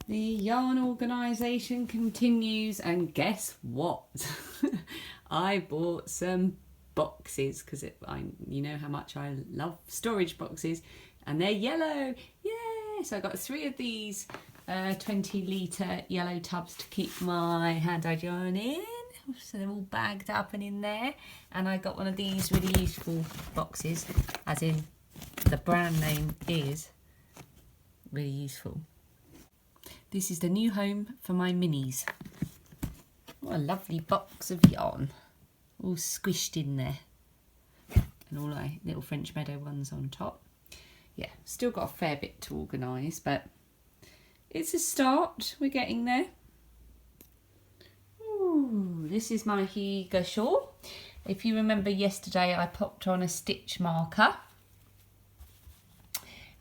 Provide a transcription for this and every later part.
The yarn organisation continues, and guess what? I bought some boxes because you know how much I love storage boxes, and they're yellow. Yeah, so I got 3 of these 20-litre yellow tubs to keep my hand-dyed yarn in. So they're all bagged up and in there. And I got one of these really useful boxes, as in the brand name is really useful. This is the new home for my minis. What a lovely box of yarn, all squished in there, and all my little French meadow ones on top. Yeah, still got a fair bit to organise, but it's a start. We're getting there. Ooh, this is my Higa shawl. If you remember yesterday, I popped on a stitch marker.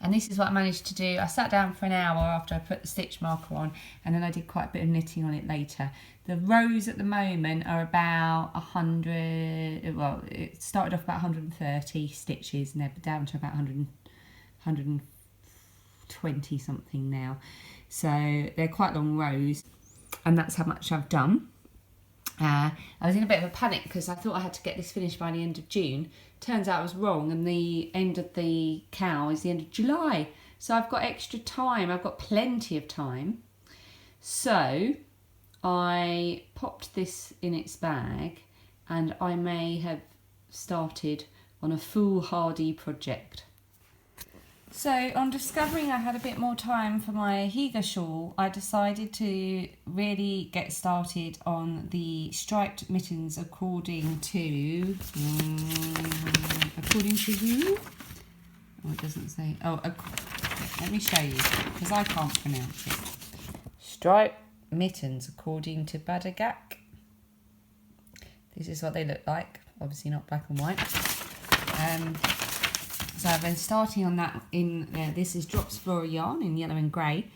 And this is what I managed to do. I sat down for an hour after I put the stitch marker on, and then I did quite a bit of knitting on it later. The rows at the moment are about 100, well, it started off about 130 stitches and they're down to about 120 something now. So they're quite long rows, and that's how much I've done. I was in a bit of a panic because I thought I had to get this finished by the end of June. Turns out I was wrong, and the end of the cowl is the end of July. So I've got extra time. I've got plenty of time. So I popped this in its bag, and I may have started on a foolhardy project. So on discovering I had a bit more time for my Higa shawl, I decided to really get started on the striped mittens according to who? Oh, it doesn't say. Oh, let me show you, because I can't pronounce it. Striped mittens according to Badagak. This is what they look like. Obviously not black and white. So I've been starting on that in, this is Drops Flora yarn in yellow and grey.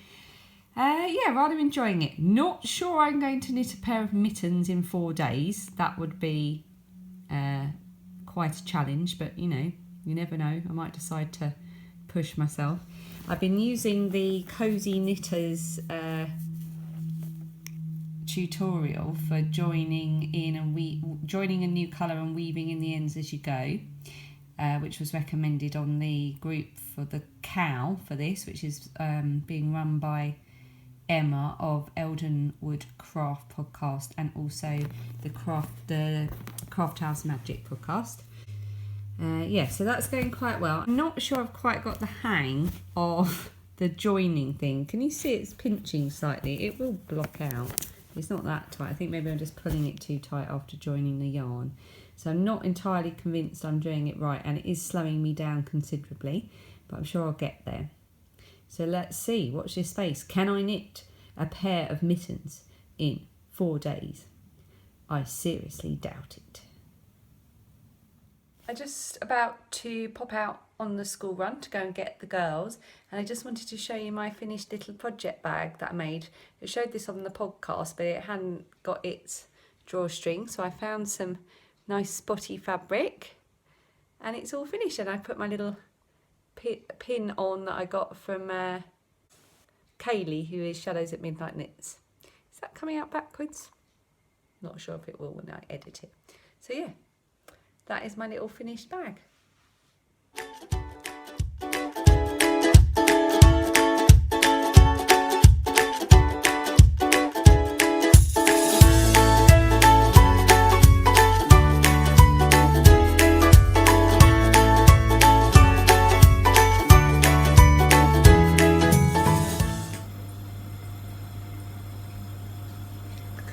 Yeah, rather enjoying it. Not sure I'm going to knit a pair of mittens in 4 days. That would be quite a challenge, but you know, you never know. I might decide to push myself. I've been using the Cozy Knitters tutorial for joining in and joining a new colour and weaving in the ends as you go. Which was recommended on the group for the cow for this, which is being run by Emma of Eldenwood Craft podcast, and also the Craft House Magic podcast. Yeah, so that's going quite well. I'm not sure I've quite got the hang of the joining thing. Can you see it's pinching slightly? It will block out. It's not that tight. I think maybe I'm just pulling it too tight after joining the yarn. So I'm not entirely convinced I'm doing it right, and it is slowing me down considerably, but I'm sure I'll get there. So let's see, watch this space. Can I knit a pair of mittens in 4 days? I seriously doubt it. I'm just about to pop out on the school run to go and get the girls, and I just wanted to show you my finished little project bag that I made. I showed this on the podcast, but it hadn't got its drawstring, so I found some nice spotty fabric, and it's all finished. And I put my little pin on that I got from Kaylee, who is Shadows at Midnight Knits. Is that coming out backwards? Not sure if it will when I edit it. So yeah, that is my little finished bag.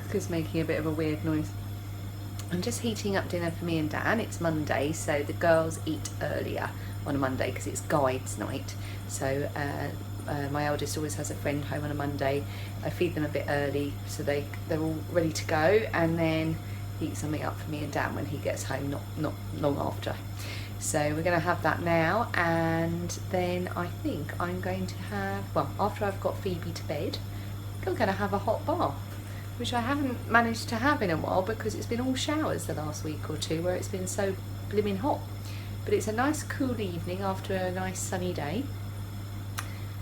Cooker's making a bit of a weird noise. I'm just heating up dinner for me and Dan. It's Monday, so the girls eat earlier on a Monday because it's guides night. So my eldest always has a friend home on a Monday. I feed them a bit early so they're all ready to go, and then heat something up for me and Dan when he gets home, not long after. So we're going to have that now, and then I think I'm going to have, well, after I've got Phoebe to bed, I'm going to have a hot bath, which I haven't managed to have in a while because it's been all showers the last week or two where it's been so blimmin' hot. But it's a nice cool evening after a nice sunny day.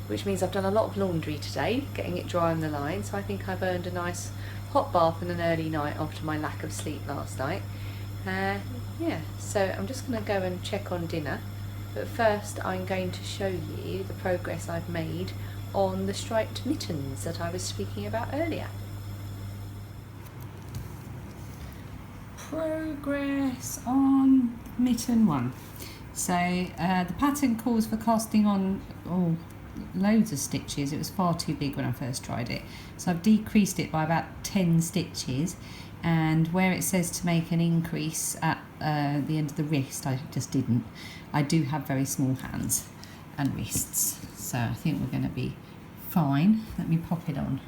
which means I've done a lot of laundry today, getting it dry on the line, so I think I've earned a nice hot bath and an early night after my lack of sleep last night. Yeah, so I'm just going to go and check on dinner, but first I'm going to show you the progress I've made on the striped mittens that I was speaking about earlier. Progress on mitten 1. So the pattern calls for casting on loads of stitches. It was far too big when I first tried it, so I've decreased it by about 10 stitches, and where it says to make an increase at the end of the wrist, I just didn't. I do have very small hands and wrists, so I think we're going to be fine. Let me pop it on.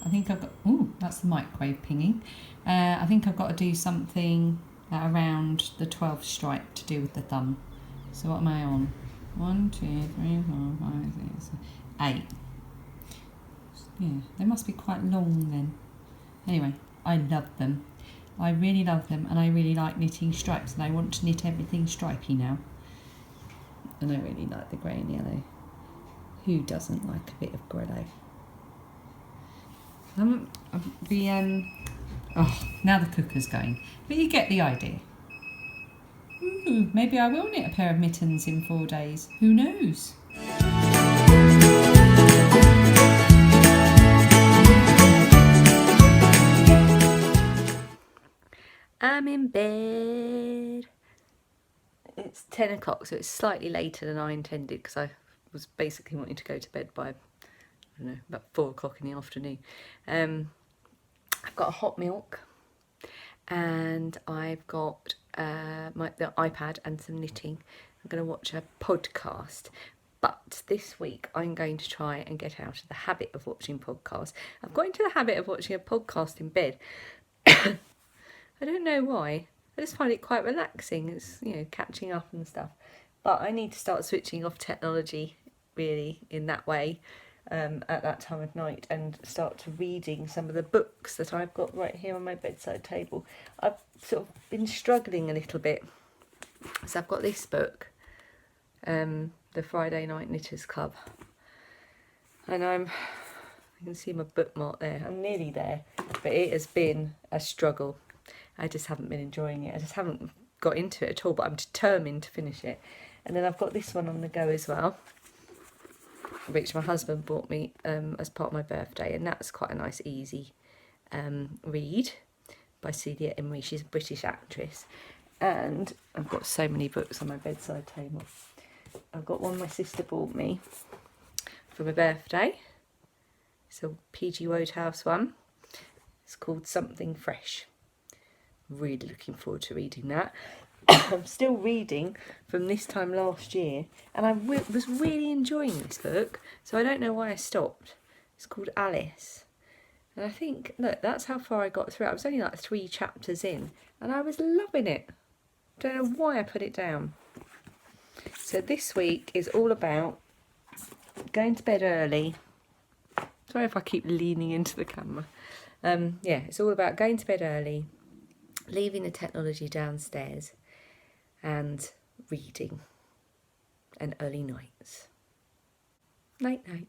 I think I've got, that's the microwave pinging. I think I've got to do something around the 12th stripe to do with the thumb. So what am I on? 1, 2, 3, 4, 5, 6, 8. Yeah, they must be quite long then. Anyway, I love them. I really love them, and I really like knitting stripes, and I want to knit everything stripy now. And I really like the grey and yellow. Who doesn't like a bit of grello? Now the cooker's going, but you get the idea. Ooh, maybe I will knit a pair of mittens in 4 days. Who knows? I'm in bed. It's 10 o'clock, so it's slightly later than I intended, because I was basically wanting to go to bed by, I don't know, about 4 o'clock in the afternoon. I've got a hot milk, and I've got the iPad and some knitting. I'm going to watch a podcast. But this week I'm going to try and get out of the habit of watching podcasts. I've got into the habit of watching a podcast in bed. I don't know why. I just find it quite relaxing. It's, catching up and stuff. But I need to start switching off technology, really, in that way, at that time of night, and start to reading some of the books that I've got right here on my bedside table. I've sort of been struggling a little bit. So I've got this book, the Friday Night Knitters Club, and you can see my bookmark there. I'm nearly there, but it has been a struggle. I just haven't been enjoying it. I just haven't got into it at all, but I'm determined to finish it. And then I've got this one on the go as well, which my husband bought me as part of my birthday, and that's quite a nice, easy read by Celia Imrie. She's a British actress. And I've got so many books on my bedside table. I've got one my sister bought me for my birthday. It's a P.G. Wodehouse one. It's called Something Fresh. Really looking forward to reading that. I'm still reading from this time last year, and I was really enjoying this book, so I don't know why I stopped. It's called Alice. And I think, look, that's how far I got through. I was only like 3 chapters in, and I was loving it. Don't know why I put it down. So this week is all about going to bed early. Sorry if I keep leaning into the camera. Yeah, it's all about going to bed early, leaving the technology downstairs, and reading, and early nights. Night night.